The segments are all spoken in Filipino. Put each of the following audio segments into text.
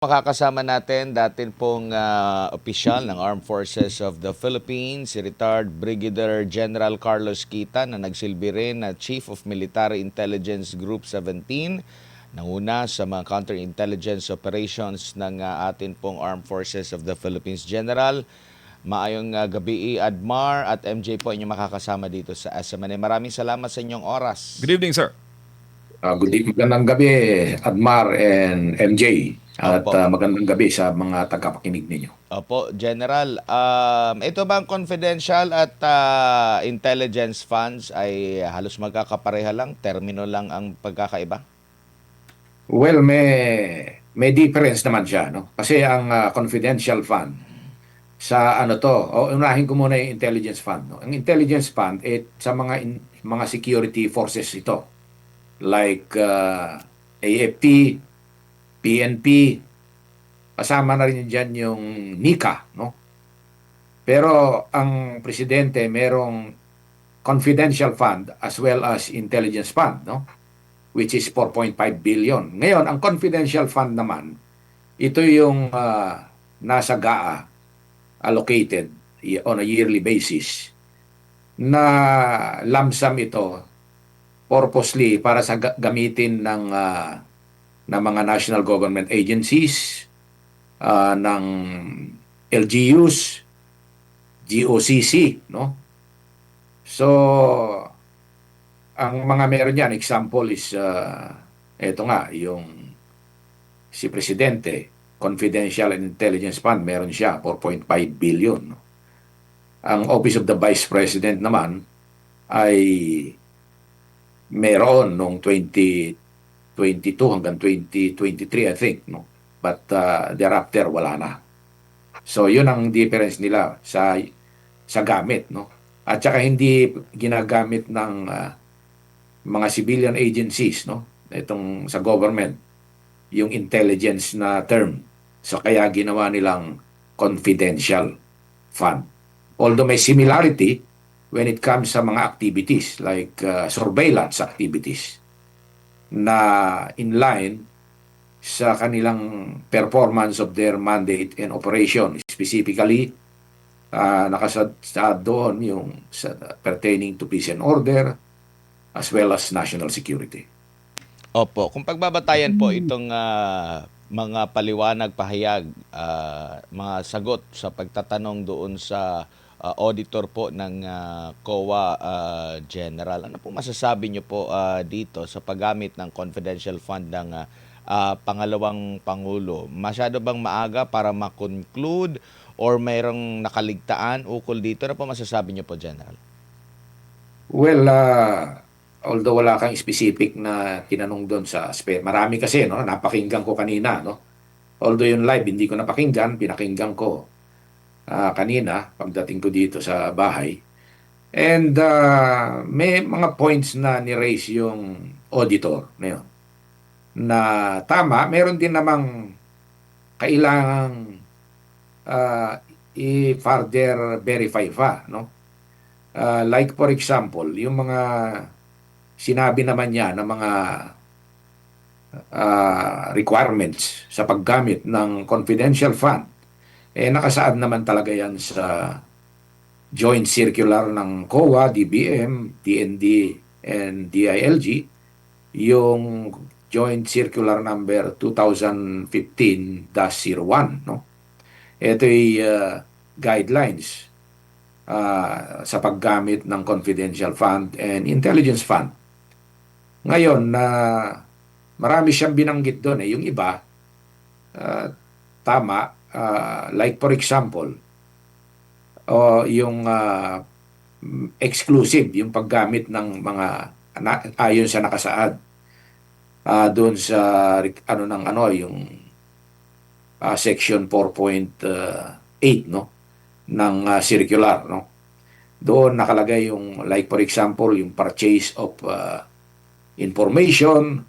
Makakasama natin dati pong opisyal ng Armed Forces of the Philippines, si retired Brigadier General Carlos Kita na nagsilbi rin na Chief of Military Intelligence Group 17, nanguna sa mga counterintelligence operations ng atin pong Armed Forces of the Philippines. General, maayong gabi Admar at MJ po inyong makakasama dito sa SMNA. Maraming salamat sa inyong oras. Good evening, sir. Magandang gabi, Admar and MJ. At Opo. magandang gabi sa mga tagapakinig ninyo. Opo, General. Ito bang confidential at intelligence funds ay halos magkakapareha lang? Termino lang ang pagkakaiba? Well, may difference naman siya, no? Kasi ang confidential fund sa unahin ko muna yung intelligence fund, no? Ang intelligence fund sa mga security forces ito. Like AFP, PNP, kasama na rin dyan yung NICA, no? Pero ang presidente merong confidential fund as well as intelligence fund, no? Which is 4.5 billion. Ngayon, ang confidential fund naman, ito yung nasa GAA allocated on a yearly basis na lump sum ito purposely para sa gamitin ng mga national government agencies, ng LGUs, GOCC, no? So, ang mga meron yan, example is, eto nga, yung si Presidente, Confidential and Intelligence Fund, meron siya, 4.5 billion. No? Ang Office of the Vice President naman ay meron noong 2022 hanggang 2023, I think, no? But thereafter, wala na. So, yun ang difference nila sa gamit, no? At saka hindi ginagamit ng mga civilian agencies, no? Itong sa government, yung intelligence na term. So, kaya ginawa nilang confidential fund. Although may similarity when it comes sa mga activities like surveillance activities na in line sa kanilang performance of their mandate and operation. Specifically, nakasaad doon yung pertaining to peace and order as well as national security. Opo, kung pagbabatayan po itong mga paliwanag, pahayag, mga sagot sa pagtatanong doon sa auditor po ng COA General. Ano po masasabi niyo po dito sa paggamit ng confidential fund ng pangalawang Pangulo? Masyado bang maaga para ma-conclude or mayroong nakaligtaan ukol dito? Ano po masasabi niyo po, General? Well, although wala kang specific na tinanong doon sa marami kasi, no? Napakinggan ko kanina, no? Although yung live, hindi ko napakinggan, pinakinggan ko kanina pagdating ko dito sa bahay. And may mga points na ni-raise yung auditor na yun. Na tama, meron din namang kailangang i-further verify pa, no? Like for example, yung mga sinabi naman niya na mga requirements sa paggamit ng confidential fund, nakasaad naman talaga yan sa joint circular ng COA, DBM, DND, and DILG, yung joint circular number 2015-01, no? Ito ay guidelines sa paggamit ng confidential fund and intelligence fund. Ngayon, marami siyang binanggit doon. Yung iba, tama, like for example, yung exclusive, yung paggamit ng mga ayon sa nakasaad doon sa yung section 4.8, no, ng circular, no. Doon nakalagay yung like for example yung purchase of information,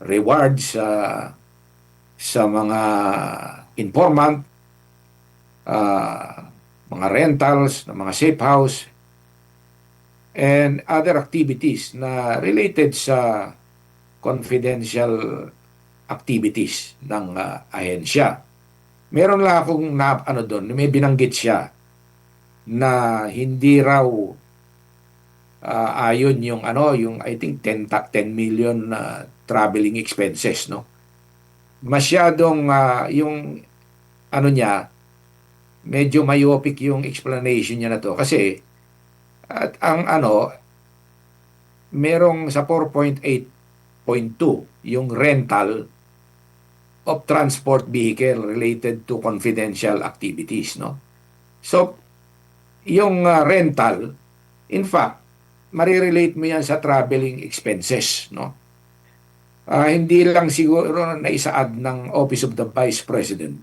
rewards sa mga informant, mga rentals ng mga safe house, and other activities na related sa confidential activities ng ahensya. Meron lang akong doon, may binanggit siya na hindi raw ayon yung yung I think 10 million na traveling expenses, no. Masyadong yung niya, medyo myopic yung explanation niya na to kasi at ang merong sa 4.8.2 yung rental of transport vehicle related to confidential activities, no. So yung rental, in fact, marirelate mo yan sa traveling expenses, no. Hindi lang siguro na isaad ng Office of the Vice President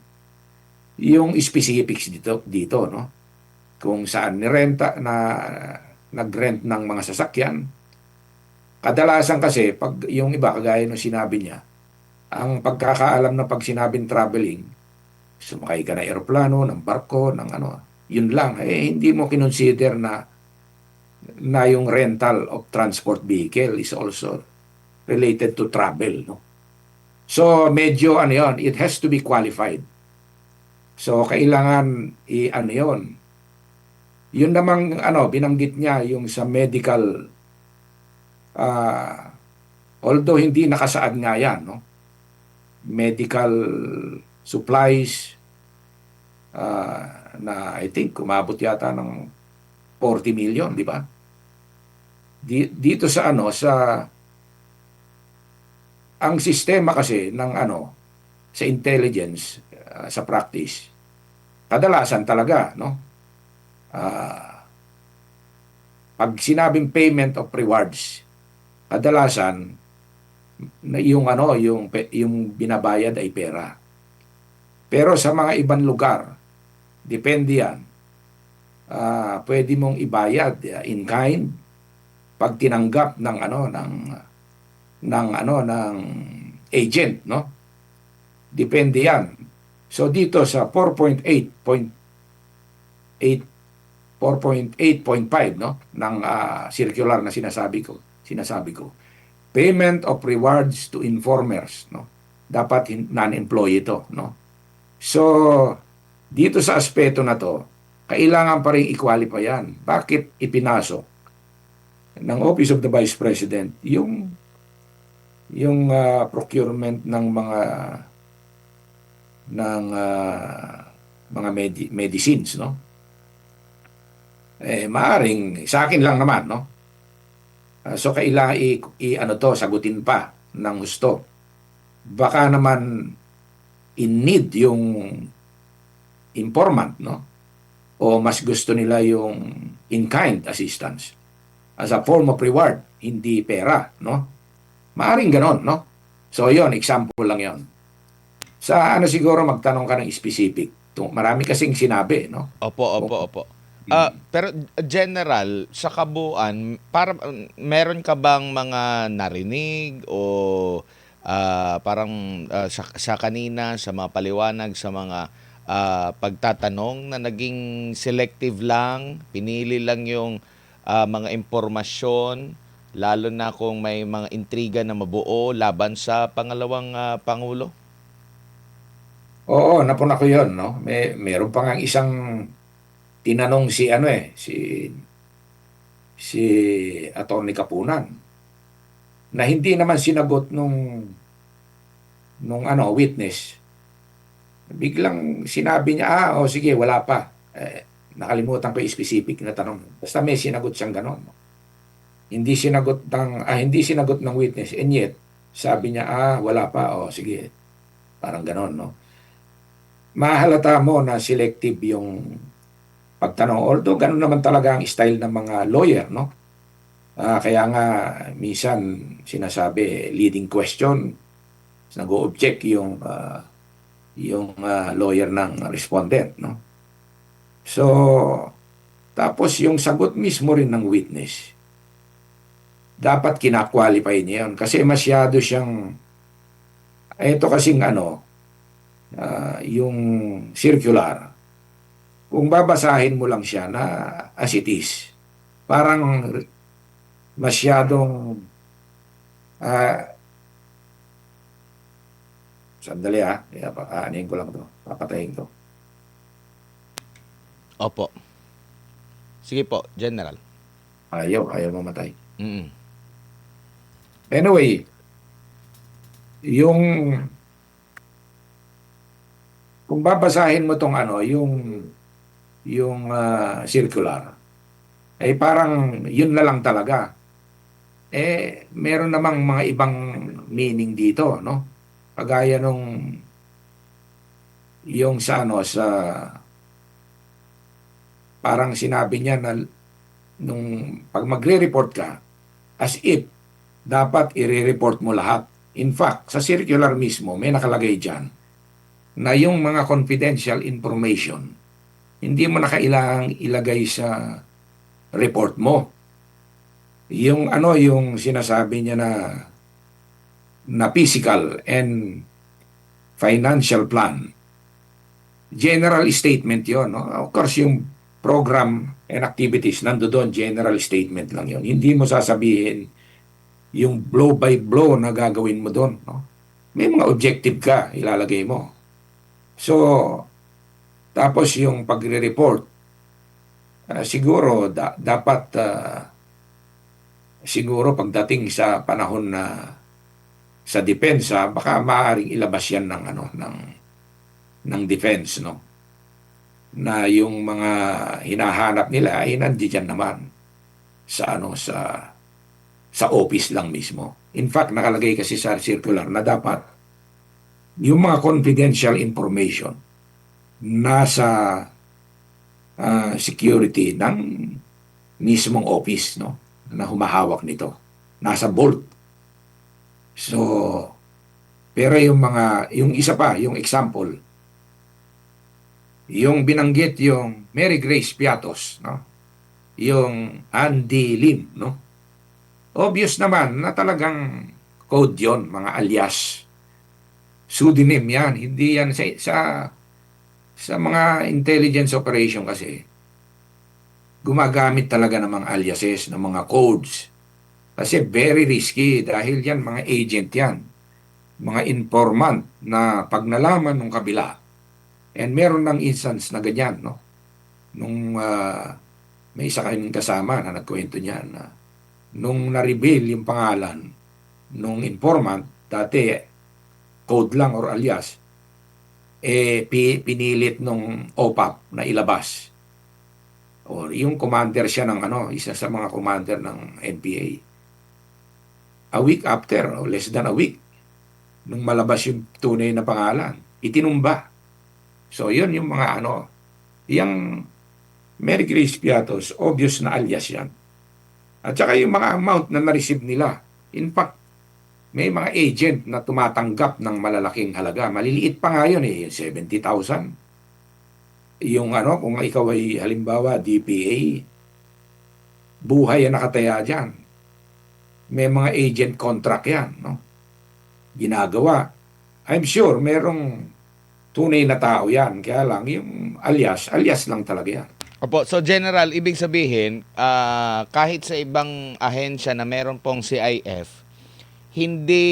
yung specifics dito, no. Kung saan nirenta na nagrent ng mga sasakyan. Kadalasan kasi pag yung iba kagaya ng sinabi niya, ang pagkakaalam na pag sinabing traveling, sumakay ka na eroplano, ng barko, ng yun lang. Hindi mo kinonsider na yung rental of transport vehicle is also related to travel, no? So, medyo yun, it has to be qualified. So, kailangan yun. Yun namang binanggit niya yung sa medical, although hindi nakasaad nga yan, no? Medical supplies, na I think umabot yata ng 40 million, di ba? Dito sa sa ang sistema kasi ng sa intelligence, sa practice, kadalasan talaga, no? Pag sinabing payment of rewards, kadalasan yung yung binabayad ay pera. Pero sa mga ibang lugar, depende yan. Pwede mong ibayad in kind pag tinanggap ng ng agent, no? Depende yan. So dito sa 4.8.5, no, ng circular na sinasabi ko. Payment of rewards to informers, no? Dapat non-employee ito, no? So dito sa aspeto na to, kailangan pa rin i-qualify yan. Bakit ipinasok ng Office of the Vice President yung procurement ng mga medicines, no? Maaring sa akin lang naman, no? So kailangan sagutin pa ng gusto. Baka naman in need yung informant, no? O mas gusto nila yung in-kind assistance as a form of reward, hindi pera, no? Maaring ganon, no? So yon, example lang yon. Sa siguro magtanong ka ng specific. Marami kasing sinabi, no? Opo. Pero general, sa kabuuan, meron ka bang mga narinig o parang sa kanina, sa mga paliwanag, sa mga pagtatanong na naging selective lang, pinili lang yung mga impormasyon, lalo na kung may mga intriga na mabuo laban sa pangalawang Pangulo? Oo, napuna ko yun, no? Meron pa nga isang tinanong si Atty. Kapunan na hindi naman sinagot nung witness. Biglang sinabi niya, sige, wala pa. Nakalimutan ko yung specific na tanong. Basta may sinagot siyang ganon. Hindi sinagot ng witness. And yet, sabi niya, wala pa. Sige. Parang ganon, no? Mahalata mo na selective yung pagtanong. Although, ganon naman talaga ang style ng mga lawyer, no? Kaya nga, minsan sinasabi, leading question, nag-o-object yung lawyer ng respondent, no? So, tapos yung sagot mismo rin ng witness, dapat kina-qualify niya yun. Kasi masyado siyang, ito kasing yung circular, kung babasahin mo lang siya na as it is, parang masyadong Sandali ha. Aanin ko lang to. Papatayin ko. Opo. Sige po, General. Ayaw mamatay. Mm. Anyway, yung kung babasahin mo tong ano, yung circular, ay parang yun na lang talaga. Meron namang mga ibang meaning dito, no? Kagaya nung yung sa ano sa parang sinabi niya na nung pag magre-report ka, as if dapat i-report mo lahat. In fact, sa circular mismo may nakalagay diyan na yung mga confidential information hindi mo na kailangang ilagay sa report mo. Yung ano, yung sinasabi niya na physical and financial plan. General statement yon, no? Of course, yung program and activities, nandoon, general statement lang yon. Hindi mo sasabihin yung blow by blow na gagawin mo doon, no? May mga objective ka, ilalagay mo. So, tapos yung pagre-report, siguro dapat siguro pagdating sa panahon na sa depensa, baka maaaring ilabas yan ng ano ng defense, no, na yung mga hinahanap nila ay nandiyan naman sa ano sa office lang mismo. In fact, nakalagay kasi sa circular na dapat yung mga confidential information nasa security ng mismong office, no, na humahawak nito, nasa vault. So, pero yung isa pa, yung example, yung binanggit yung Mary Grace Piatos, no? Yung Andy Lim, no? Obvious naman na talagang code yon, mga alias. Pseudonym yan, hindi yan sa mga intelligence operation kasi gumagamit talaga ng mga aliases, ng mga codes. Kasi very risky dahil yan mga agent yan, mga informant na pag nalaman ng kabila. And meron ng instance na ganyan, no? Nung may isa kaming kasama na nagkwento niya na nung na-reveal yung pangalan nung informant, dati code lang or alias, pinilit nung OPAP na ilabas. O yung commander siya ng ano, isa sa mga commander ng NPA. A week after, o less than a week, nung malabas yung tunay na pangalan, itinumba. So, yun yung mga ano, yung Mary Grace Piatos, obvious na alias yan. At saka yung mga amount na na-receive nila. In fact, may mga agent na tumatanggap ng malalaking halaga. Maliliit pa nga yun eh, 70,000. Yung ano, kung ikaw ay halimbawa DPA, buhay ang nakataya dyan. May mga agent contract yan, no? Ginagawa. I'm sure merong tunay na tao yan. Kaya lang, yung alias lang talaga yan. Opo, so General, ibig sabihin, kahit sa ibang ahensya na meron pong CIF, hindi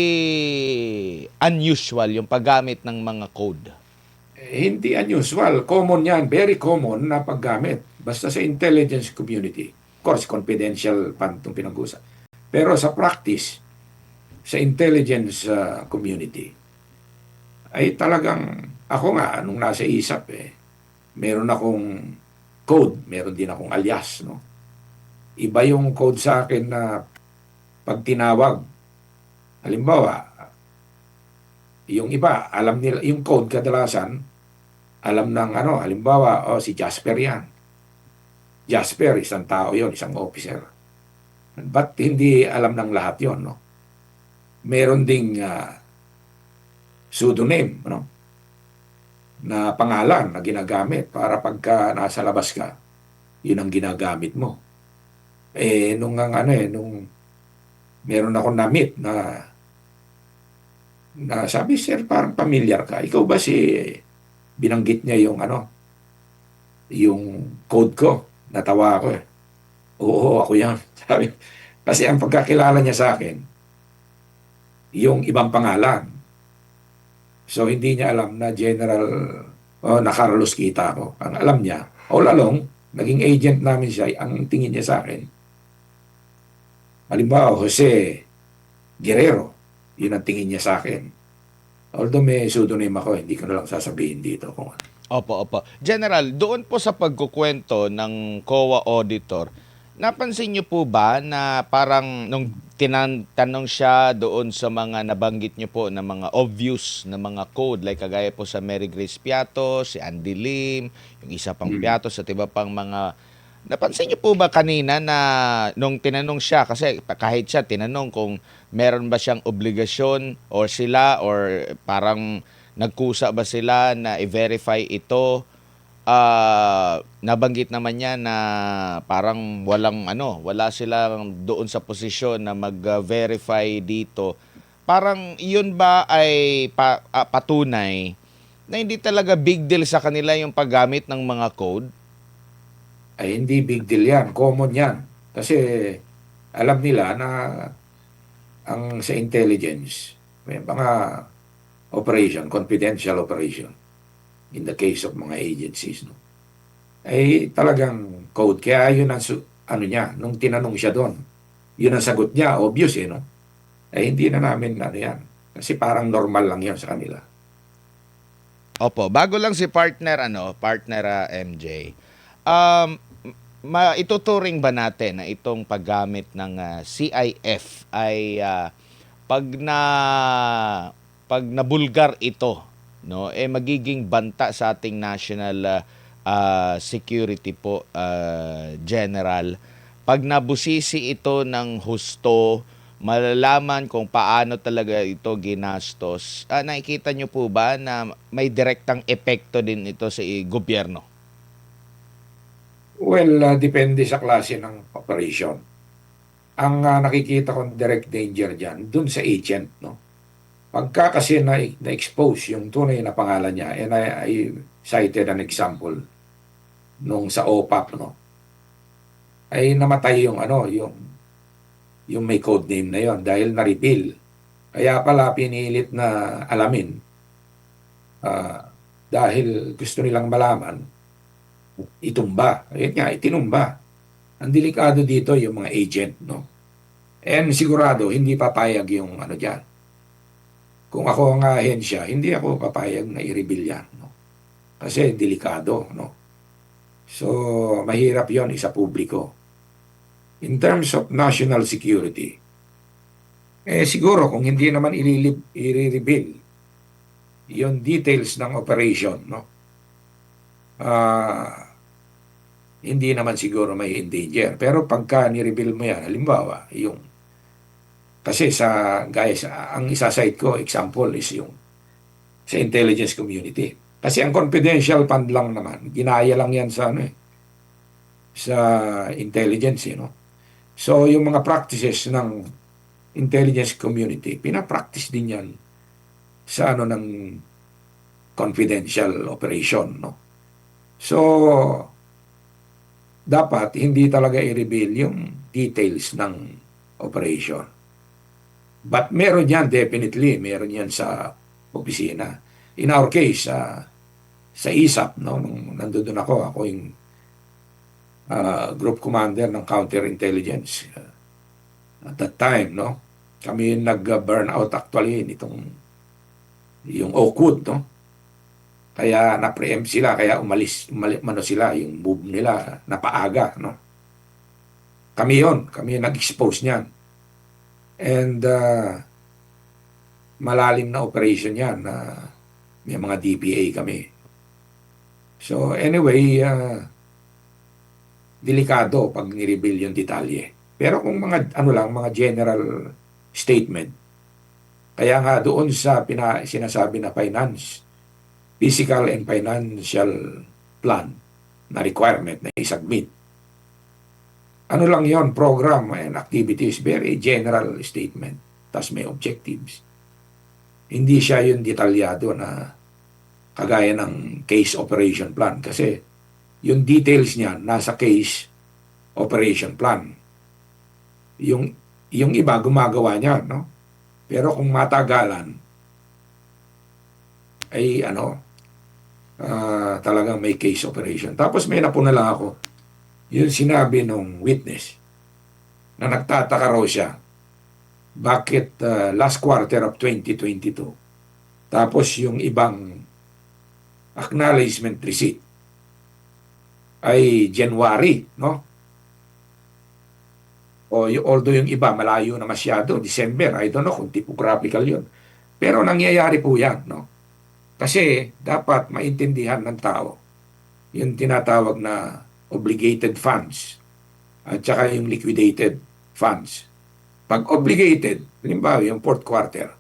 unusual yung paggamit ng mga code. Hindi unusual. Common yan. Very common na paggamit. Basta sa intelligence community. Of course, confidential pa itong pinag-usap. Pero sa practice, sa intelligence community, ay talagang, ako nga, nung nasa ISAP, meron akong code, meron din akong alias, no? Iba yung code sa akin na pag tinawag, halimbawa, yung iba, alam nila, yung code kadalasan, alam ng ano, halimbawa, si Jasper yan. Jasper, isang tao yon, isang officer. But hindi alam ng lahat yon, no? Meron ding pseudonym, no? Na pangalan na ginagamit para pagka nasa labas ka, yun ang ginagamit mo. Nung meron ako na-meet na sabi, sir, parang familiar ka. Ikaw ba binanggit niya yung yung code ko. Natawa ako eh. Oo, ako yan. Sabi, kasi ang pagkakilala niya sa akin, yung ibang pangalan. So hindi niya alam na General na Carlos Kita ako. Ang alam niya, all along, naging agent namin siya, ang tingin niya sa akin, halimbawa, Jose Guerrero, yun ang tingin niya sa akin. Although may pseudonym ako, hindi ko na lang sasabihin dito kung ano. Opo, opo. General, doon po sa pagkukwento ng COA auditor, napansin niyo po ba na parang nung tinanong siya doon sa mga nabanggit niyo po na mga obvious na mga code, like kagaya po sa Mary Grace Piatos, si Andy Lim, yung isa pang Piatos at iba pang mga. Napansin niyo po ba kanina na nung tinanong siya, kasi kahit siya tinanong kung meron ba siyang obligasyon or sila or parang nagkusa ba sila na i-verify ito, nabanggit naman niya na parang wala silang doon sa posisyon na mag-verify dito. Parang yun ba ay patunay na hindi talaga big deal sa kanila yung paggamit ng mga code? Ay hindi big deal yan, common yan. Kasi alam nila na ang sa intelligence, may mga operation, confidential operation, in the case of mga agencies, no? Ay talagang code. Kaya yun ang, ano niya, nung tinanong siya doon, yun ang sagot niya, obvious no? Ay hindi na namin, ano yan, kasi parang normal lang yan sa kanila. Opo, bago lang si partner MJ. Um Maituturing ba natin na itong paggamit ng CIF ay pag na pag nabulgar ito, no, magiging banta sa ating national security po, general. Pag nabusisi ito ng husto, malalaman kung paano talaga ito ginastos. Nakikita nyo po ba na may direktang epekto din ito sa gobyerno? Well, depende sa klase ng operation. Ang nakikita kong direct danger dyan, dun sa agent, no? Pagka kasi na-expose yung tunay na pangalan niya, and I cited an example nung sa OPAP, no? Ay namatay yung yung may code name na yon dahil na-reveal. Kaya pala pinilit na alamin ah, dahil gusto nilang malaman, itumba. Ayun nga, itinumba. Ang delikado dito yung mga agent, no? And sigurado, hindi papayag yung dyan. Kung ako ang ahensya, hindi ako papayag na i-reveal yan, no? Kasi delikado, no? So, mahirap yon isa publiko. In terms of national security, siguro kung hindi naman i-reveal yung details ng operation, no? Hindi naman siguro may endanger. Pero pagka ni-reveal mo yan, halimbawa, kasi ang isasite ko, example is yung sa intelligence community. Kasi ang confidential fund lang naman, ginaya lang yan sa intelligence, So, yung mga practices ng intelligence community, pinapractice din yan sa ng confidential operation, no? So, dapat hindi talaga i-reveal yung details ng operation. But meron yan, definitely, meron yan sa opisina. In our case, sa ISAP, no, nung nandun ako yung group commander ng counterintelligence. At that time, no, kami yung nag-burn out actually yung Oakwood, no. Kaya na-preempt sila, kaya umalis sila, yung move nila napaaga, no. Kami yung nag-expose niyan. And malalim na operation yan na may mga DPA kami. So anyway, delikado pag ni-reveal yung detalye. Pero kung mga general statement, kaya nga doon sa sinasabi na physical and financial plan na requirement na i-submit. Ano lang yon, program and activities, very general statement. Tas may objectives. Hindi siya yung detalyado na kagaya ng case operation plan kasi yung details niya nasa case operation plan. Yung iba gumagawa niya, no? Pero kung matagalan, ay talagang may case operation. Tapos may napuna lang ako. Yung sinabi nung witness na nagtataka raw siya bakit last quarter of 2022 tapos yung ibang acknowledgement receipt ay January, no? Although yung iba malayo na masyado, December, I don't know kung typographical yun. Pero nangyayari po yan, no? Kasi dapat maintindihan ng tao yung tinatawag na obligated funds at saka yung liquidated funds. Pag obligated, halimbawa yung fourth quarter,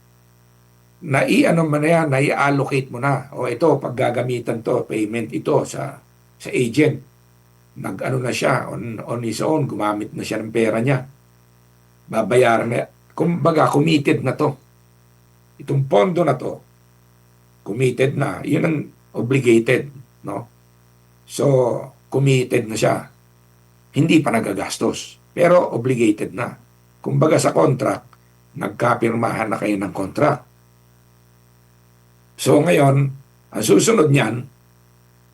ano mo na yan, nai-allocate mo na. O ito, paggagamitan to, payment ito sa agent. Nag-ano na siya, on his own, gumamit na siya ng pera niya. Babayaran na. Kumbaga, committed na to. Itong pondo na to, committed na. Yun ang obligated, no? So, committed na siya. Hindi pa nagagastos, pero obligated na. Kumbaga sa contract, nagkapirmahan na kayo ng contract. So ngayon, ang susunod niyan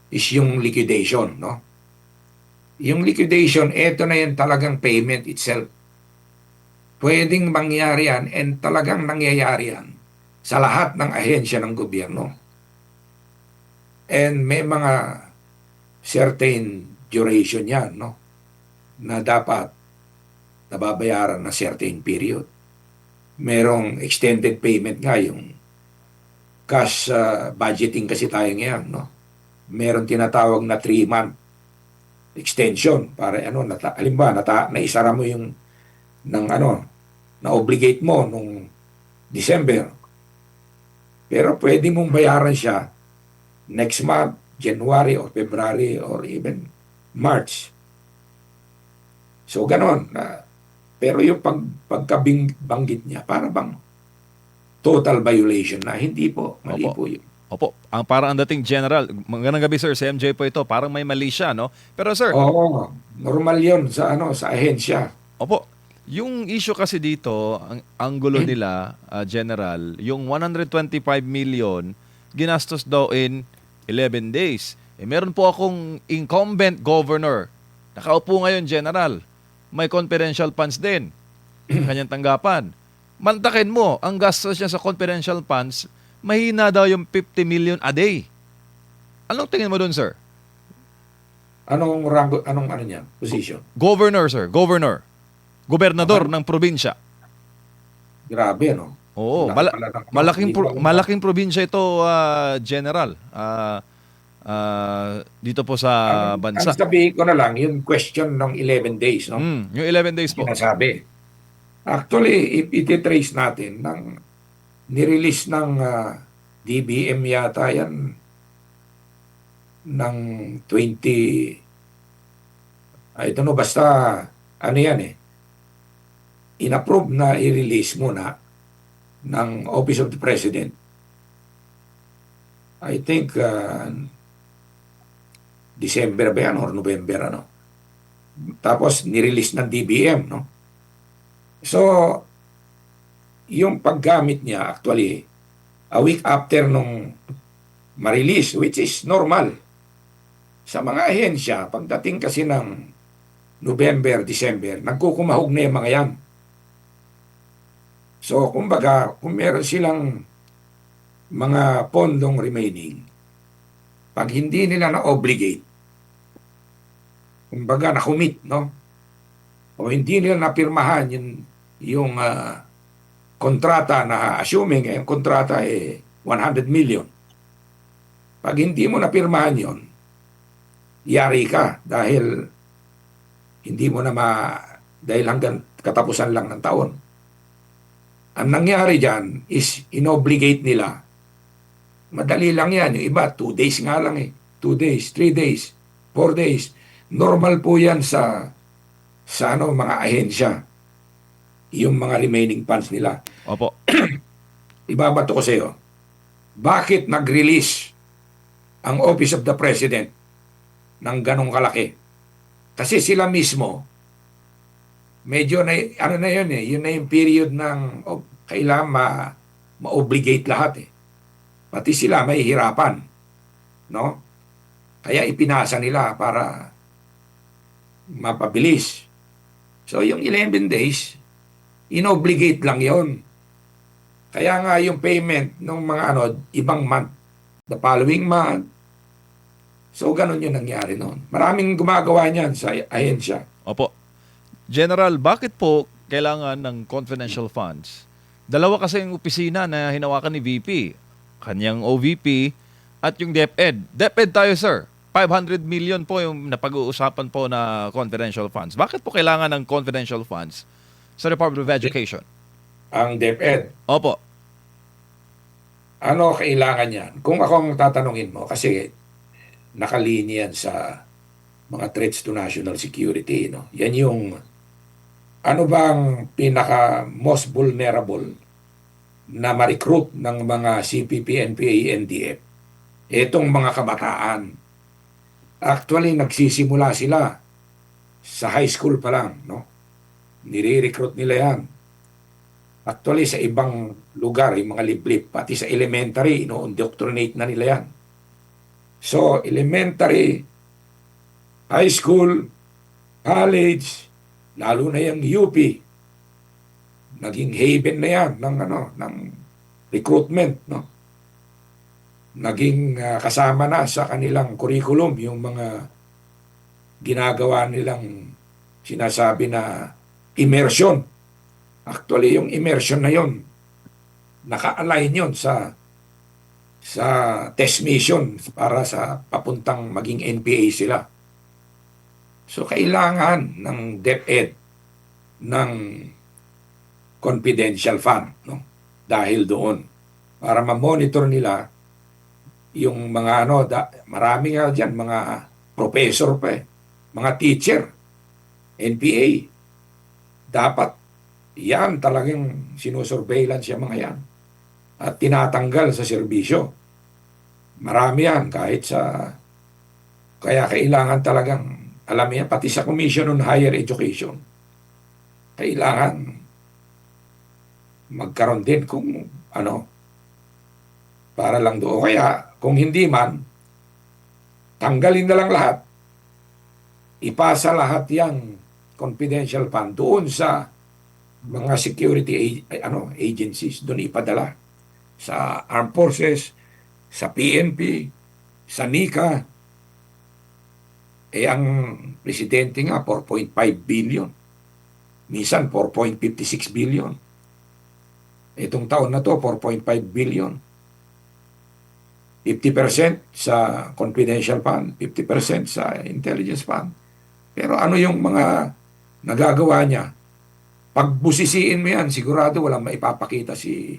is yung liquidation, no? Yung liquidation, eto na yan talagang payment itself. Pwedeng mangyari yan and talagang nangyayari yan sa lahat ng ahensya ng gobyerno. And may mga certain duration yan, no? Na dapat nababayaran na certain period. Merong extended payment nga, yung cash budgeting kasi tayo ngayon, no? Meron tinatawag na 3-month extension para halimbawa naisara mo yung na-obligate mo nung December. Pero pwede mong bayaran siya next month, January or February or even March. So ganon. Pero yung pagkabanggit niya, para bang total violation na? Hindi po. Mali Opo. po yun. Opo, parang ang dating general. Magandang gabi sir, si MJ po ito. Parang may mali siya, no? Pero sir, Oo, normal yun sa ahensya. opo, yung issue kasi dito, ang gulo nila, general, yung 125 million ginastos daw in 11 days. Meron po akong incumbent governor. Nakaupo ngayon, general. May confidential funds din. Kanyang tanggapan. Mantakin mo, ang gastos niya sa confidential funds, mahina daw yung 50 million a day. Anong tingin mo dun, sir? Anong rango, niya? Position? Governor, sir. Governor. Gobernador ng probinsya. Grabe, no? Oo. Malaking probinsya ito, general. Dito po sa bansa. Ang sabihin ko na lang, yung question ng 11 days, no? Yung 11 days po. Sinasabi. Actually, if iti-trace natin, nirelease ng DBM yata yan ng 20, I don't know, basta ano yan inapprove na i-release muna ng Office of the President. I think December ba yan or November, Tapos nirelease ng DBM, no? So, yung paggamit niya actually a week after nung ma-release, which is normal sa mga ahensya. Pagdating kasi ng November, December, nagkukumahog na yung mga yan. So kumbaga, kung meron silang mga pondong remaining, pag hindi nila na-obligate, kumbaga na-commit, no? O hindi nila napirmahan yung kontrata na assuming yung kontrata 100 million. Pag hindi mo napirmahan yon, yari ka dahil hindi mo na dahil hanggang katapusan lang ng taon. Ang nangyari dyan is inobligate nila. Madali lang yan. Yung iba, 2 days nga lang 2 days, 3 days, 4 days. Normal po yan sa mga ahensya. Yung mga remaining funds nila. Opo. Ibabato ko sa iyo. Bakit nag-release ang Office of the President ng ganong kalaki? Kasi sila mismo, medyo na yun yun na yung period ng kailangan ma-obligate lahat pati sila may hirapan, no? Kaya ipinasa nila para mapabilis. So yung 11 days, inobligate lang yon. Kaya nga yung payment ng mga ibang month, the following month. So ganun yung nangyari noon. Maraming gumagawa niyan sa ahensya. Opo. General, bakit po kailangan ng confidential funds? Dalawa kasi yung opisina na hinawakan ni VP. Kanyang OVP at yung DepEd. DepEd tayo, sir. 500 million po yung napag-uusapan po na confidential funds. Bakit po kailangan ng confidential funds sa Department of Education? Ang DepEd, Opo. ano kailangan yan? Kung ako ang tatanungin mo, kasi nakalinya yan sa mga threats to national security, no? Yan yung ano bang pinaka most vulnerable na ma-recruit ng mga CPP, NPA, NDF? Itong mga kabataan. Actually, nagsisimula sila sa high school pa lang, no? Nire-recruit nila yan. Actually, sa ibang lugar, yung mga liblib, pati sa elementary, ino-indoctrinate na nila yan. So, elementary, high school, college, lalo na yung UP, naging haven na yan ng recruitment, no? Naging kasama na sa kanilang curriculum yung mga ginagawa nilang sinasabi na immersion. Actually, yung immersion na yon, naka-align yon sa test mission para sa papuntang maging NPA sila. So, kailangan ng DepEd ng confidential fund, no? Dahil doon, para ma-monitor nila yung mga marami nga dyan, mga professor pa mga teacher, NPA. Dapat yan talagang sinusurveillance yung mga yan at tinatanggal sa serbisyo. Marami yan kaya kailangan talagang alam yan, pati sa Commission on Higher Education, kailangan magkaroon din kung para lang doon. Kaya kung hindi man, tanggalin na lang lahat, ipasa lahat yung confidential fund doon sa mga security agencies, doon ipadala sa Armed Forces, sa PNP, sa NICA. Ang presidente nga 4.5 billion. Minsan 4.56 billion. Itong taon na to 4.5 billion. 50% sa confidential fund, 50% sa intelligence fund. Pero ano yung mga nagagawa niya? Pag busisiin mo yan, sigurado walang maipapakita si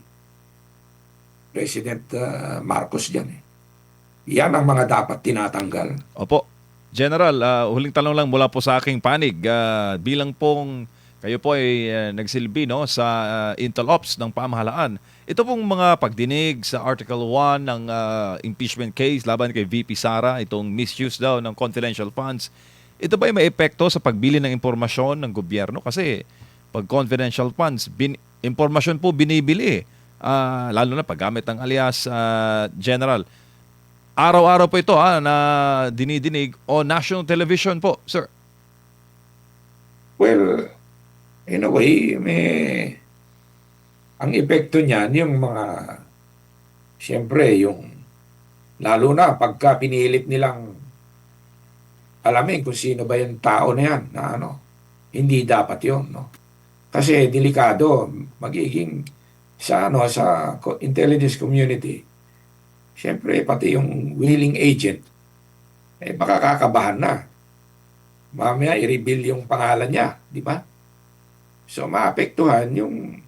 President Marcos dyan. Yan ang mga dapat tinatanggal. Opo. General, huling tanong lang mula po sa aking panig. Bilang pong kayo po ay nagsilbi sa Intel Ops ng pamahalaan. Ito pong mga pagdinig sa Article 1 ng impeachment case laban kay VP Sara, itong misuse daw ng confidential funds, ito ba ay may epekto sa pagbili ng impormasyon ng gobyerno? Kasi pag confidential funds, impormasyon po binibili. Lalo na paggamit ng alias General. Araw-araw po ito na dinidinig o national television po, sir. Well, in a way, ang epekto niyan, yung siyempre, lalo na pagka pinilit nilang alamin kung sino ba yung tao na yan, na hindi dapat yun, no? Kasi delikado, magiging sa intelligence community, siyempre, pati yung willing agent, baka kakabahan na. Mamaya, i-reveal yung pangalan niya, di ba? So, maapektuhan yung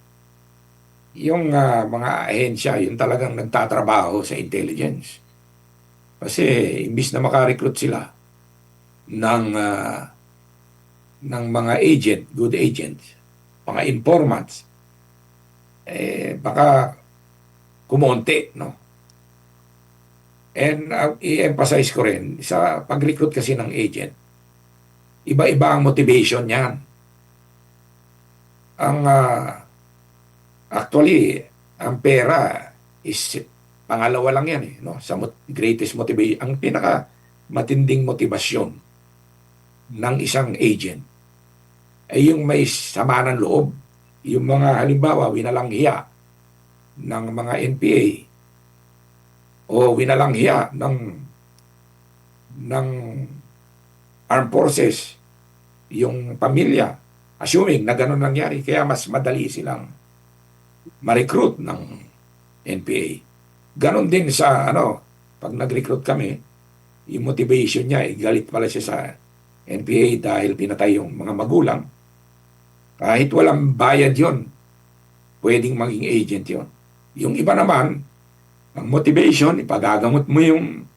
mga ahensya, yung talagang nagtatrabaho sa intelligence. Kasi, imbis na makarecruit sila ng mga agent, good agents, mga informants, baka kumonti, no? And i-emphasize ko rin, sa pag-recruit kasi ng agent, iba-iba ang motivation niyan. Actually, ang pera is pangalawa lang yan eh, no? Sa greatest motivation, ang pinaka matinding motibasyon ng isang agent ay yung may sama ng loob. Yung mga halimbawa, winalang hiya ng mga NPA o winalang hiya ng armed forces, yung pamilya, assuming na gano'n nangyari, kaya mas madali silang ma-recruit ng NPA. Ganon din sa pag nag-recruit kami, yung motivation niya, galit pala siya sa NPA dahil pinatay yung mga magulang. Kahit walang bayad yon, pwedeng maging agent yon. Yung iba naman, ang motivation, ipagagamot mo yung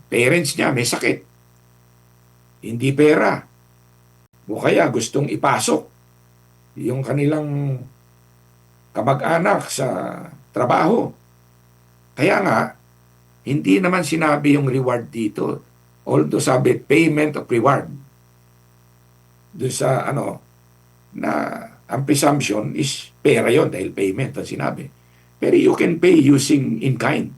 parents niya may sakit. Hindi pera. O kaya gustong ipasok yung kanilang kamag-anak sa trabaho. Kaya nga, hindi naman sinabi yung reward dito. Although sabi, payment of reward. Doon sa na ang presumption is pera yon dahil payment ang sinabi. Pero you can pay using in kind.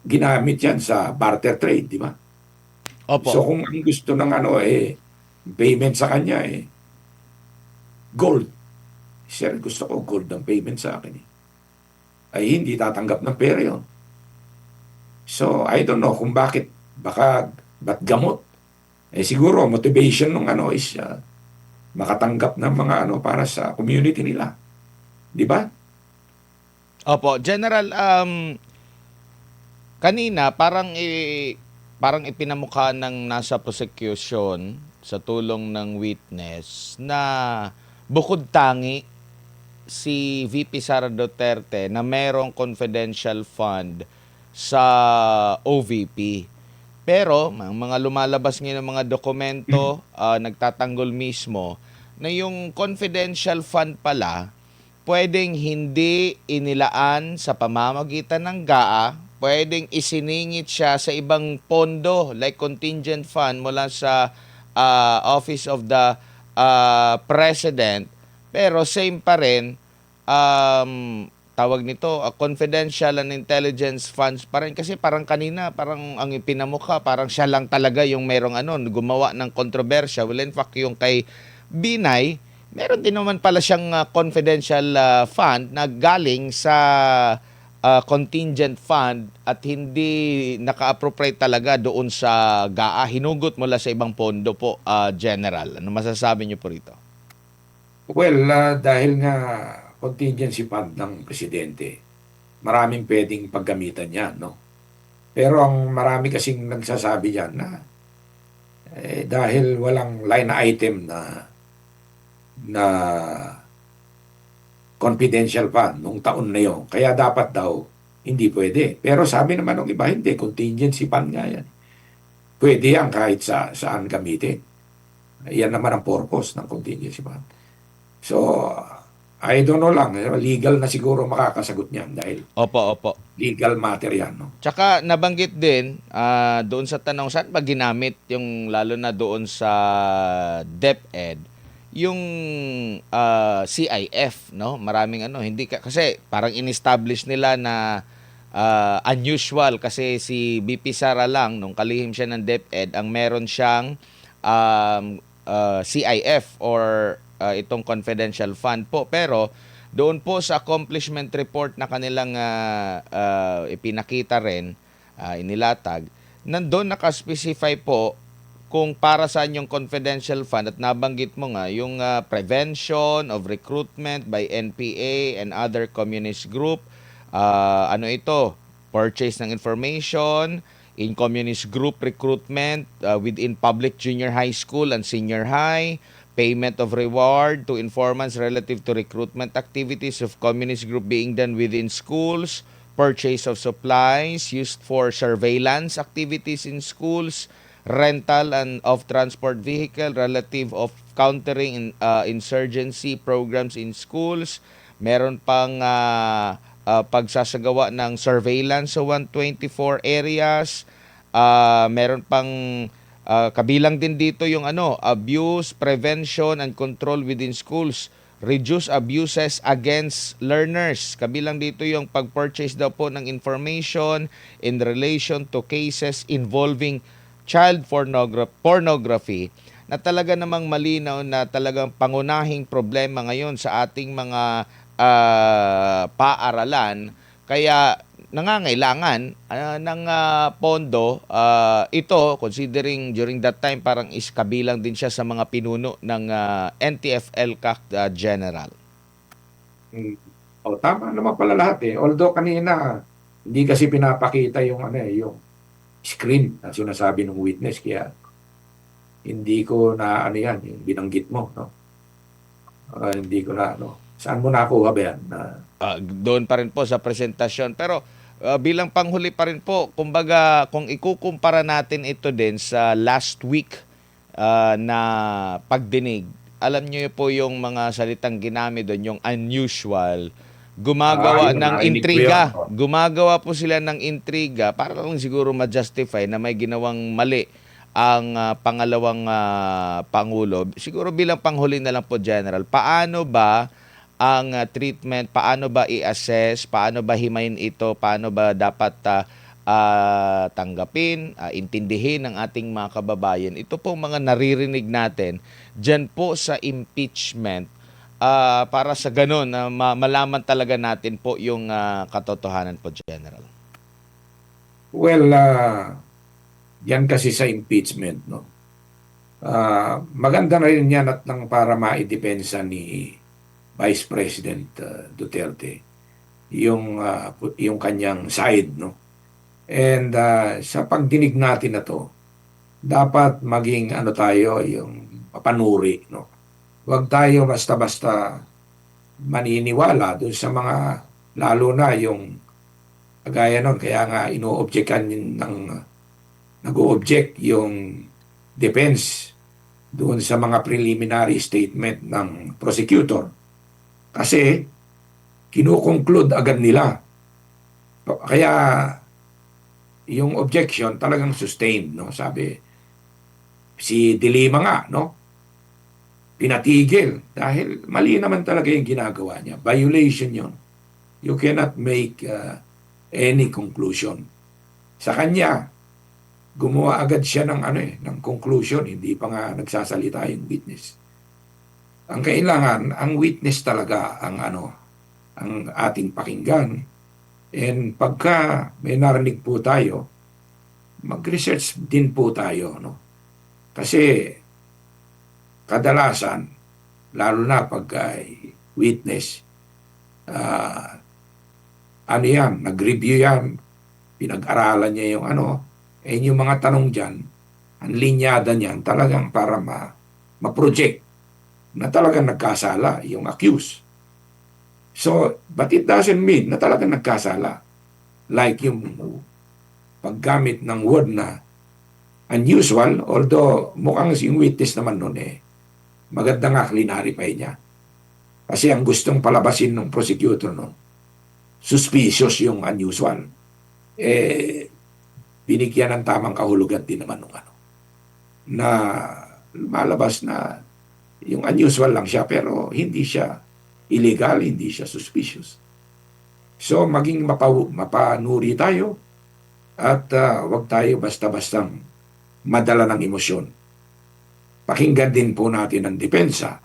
Ginamit yan sa barter trade, di ba? Opo. So kung ang gusto ng payment sa kanya gold. Sir, gusto ko gold ang payment sa akin ay hindi tatanggap ng pera yon. So, I don't know kung ba't gamot. Siguro, motivation ng is makatanggap ng mga para sa community nila. Di ba? Opo, General, kanina parang ipinamukha ng nasa prosecution sa tulong ng witness na bukod tangi si VP Sara Duterte na merong confidential fund sa OVP. Pero, ang mga lumalabas ngayon ng mga dokumento, nagtatanggol mismo, na yung confidential fund pala, pwedeng hindi inilaan sa pamamagitan ng GAA, pwedeng isiningit siya sa ibang pondo, like contingent fund mula sa Office of the President, pero same pa rin, tawag nito, confidential and intelligence funds pa rin. Kasi parang kanina, parang ang ipinamukha, parang siya lang talaga yung merong gumawa ng kontrobersya. Well, in fact, yung kay Binay, meron din naman pala siyang confidential fund na galing sa contingent fund at hindi naka-appropriate talaga doon sa GAA. Hinugot mula sa ibang pondo po, General. Ano masasabi niyo po rito? Well, dahil nga contingency fund ng presidente, maraming pwedeng paggamitan yan, no? Pero ang marami kasing nagsasabi yan na dahil walang line item na confidential fund nung taon na yun, kaya dapat daw hindi pwede. Pero sabi naman ng iba, hindi, contingency fund nga yan. Pwede yan kahit saan gamitin. Yan naman ang purpose ng contingency fund. So, I don't know lang, legal na siguro makakasagot niyan dahil Opo. legal matter yan, no? Tsaka nabanggit din doon sa tanong saan ba ginamit yung lalo na doon sa DepEd yung CIF, no? Maraming hindi kasi parang in-establish nila na unusual kasi si BP Sara lang nung kalihim siya ng DepEd ang meron siyang CIF or itong confidential fund po. Pero doon po sa accomplishment report na kanilang ipinakita rin, inilatag, nandun nakaspecify po kung para saan yung confidential fund at nabanggit mo nga yung prevention of recruitment by NPA and other communist group. Ito? Purchase ng information in communist group recruitment within public junior high school and senior high, payment of reward to informants relative to recruitment activities of communist group being done within schools, purchase of supplies used for surveillance activities in schools, rental and of transport vehicle relative of countering insurgency programs in schools. Meron pang pagsasagawa ng surveillance sa 124 areas. Meron pang kabilang din dito yung abuse, prevention, and control within schools reduce abuses against learners. Kabilang dito yung pag-purchase daw po ng information in relation to cases involving child pornography na talaga namang malinaw na talagang pangunahing problema ngayon sa ating mga paaralan. Kaya nangangailangan ng pondo. Ito, considering during that time, parang is kabilang din siya sa mga pinuno ng NTF-ELCAC General. Tama naman pala lahat eh. Although kanina, hindi kasi pinapakita yung, yung screen na sinasabi ng witness. Kaya hindi ko na yan, yung binanggit mo. No? Hindi ko na, saan mo nakuha ba yan? Doon pa rin po sa presentasyon. Pero bilang panghuli pa rin po, kumbaga kung ikukumpara natin ito din sa last week na pagdinig, alam niyo po yung mga salitang ginamit doon, yung unusual, gumagawa Yun, ng narinig ko intriga. yun. Gumagawa po sila ng intriga para lang siguro ma-justify na may ginawang mali ang pangalawang Pangulo. Siguro bilang panghuli na lang po, General, paano ba ang treatment, paano ba i-assess, paano ba himayin ito, paano ba dapat tanggapin, intindihin ng ating mga kababayan. Ito po mga naririnig natin dyan po sa impeachment para sa ganun na malaman talaga natin po yung katotohanan po, General. Well, yan kasi sa impeachment, no? Maganda na rin yan at nang para maidepensa ni Vice President Duterte yung kanyang side, no? And sa pagdinig natin na to, dapat maging tayo yung mapanuri, no? Huwag tayo basta-basta maniniwala doon sa mga, lalo na yung kagaya nun, kaya nga ino-objectan nag-o-object yung defense doon sa mga preliminary statement ng prosecutor. Kasi kinukonclude agad nila. Kaya yung objection talagang sustained, no? Sabi si De Lima nga, no? Pinatigil dahil mali naman talaga yung ginagawa niya. Violation yun. You cannot make any conclusion. Sa kanya, gumawa agad siya ng ng conclusion, hindi pa nga nagsasalita yung witness. Ang kailangan, ang witness talaga ang ating pakinggan. And pagka may narinig po tayo, mag-research din po tayo, no? Kasi kadalasan, lalo na pag witness, nag-review yan, pinag-aralan niya yung yung mga tanong dyan, ang linyada niyan talagang para ma-project na talagang nagkasala yung accused. So, but it doesn't mean na talagang nagkasala. Like yung paggamit ng word na unusual, although mukhang yung witness naman nun maganda nga clarify niya. Kasi ang gustong palabasin ng prosecutor nun, suspicious yung unusual. Binigyan ng tamang kahulugan din naman nung na malabas na yung unusual lang siya pero hindi siya illegal, hindi siya suspicious. So maging mapanuri tayo at wag tayo basta-bastang madala ng emosyon. Pakinggan din po natin ang depensa.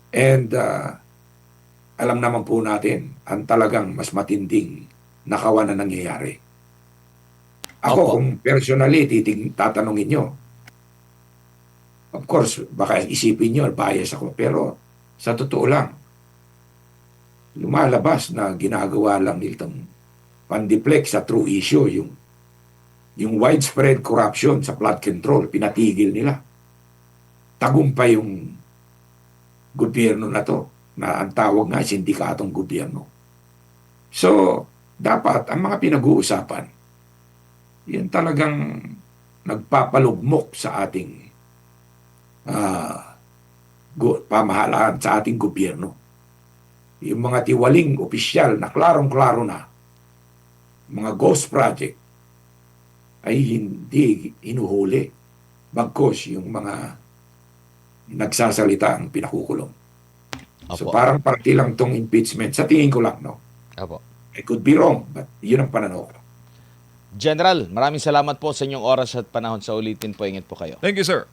And alam naman po natin ang talagang mas matinding nakawan na nangyayari. Ako, Opo. kung personally tatanungin nyo, of course, baka isipin nyo, bias ako, pero sa totoo lang, lumalabas na ginagawa lang nitong pandiflect sa true issue, yung widespread corruption sa flood control, pinatigil nila. Tagumpay yung gobyerno na to, na ang tawag nga sindikatong gobyerno. So, dapat ang mga pinag-uusapan, yan talagang nagpapalugmok sa ating pamahalaan, sa ating gobyerno. Yung mga tiwaling opisyal na klarong-klaro na, mga ghost project, ay hindi hinuhuli. Bagkos yung mga nagsasalita ang pinakukulong. So Opo. parang party lang tong impeachment. Sa tingin ko lang, no? Opo. I could be wrong, but yun ang pananaw ko. General, maraming salamat po sa inyong oras at panahon. Sa ulitin po, ingat po kayo. Thank you, sir.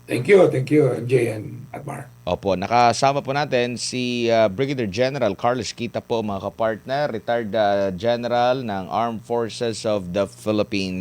Thank you, MJ and Admar. Opo, nakasama po natin si Brigadier General Carlos Kita po, mga kapartner, retired general ng Armed Forces of the Philippines.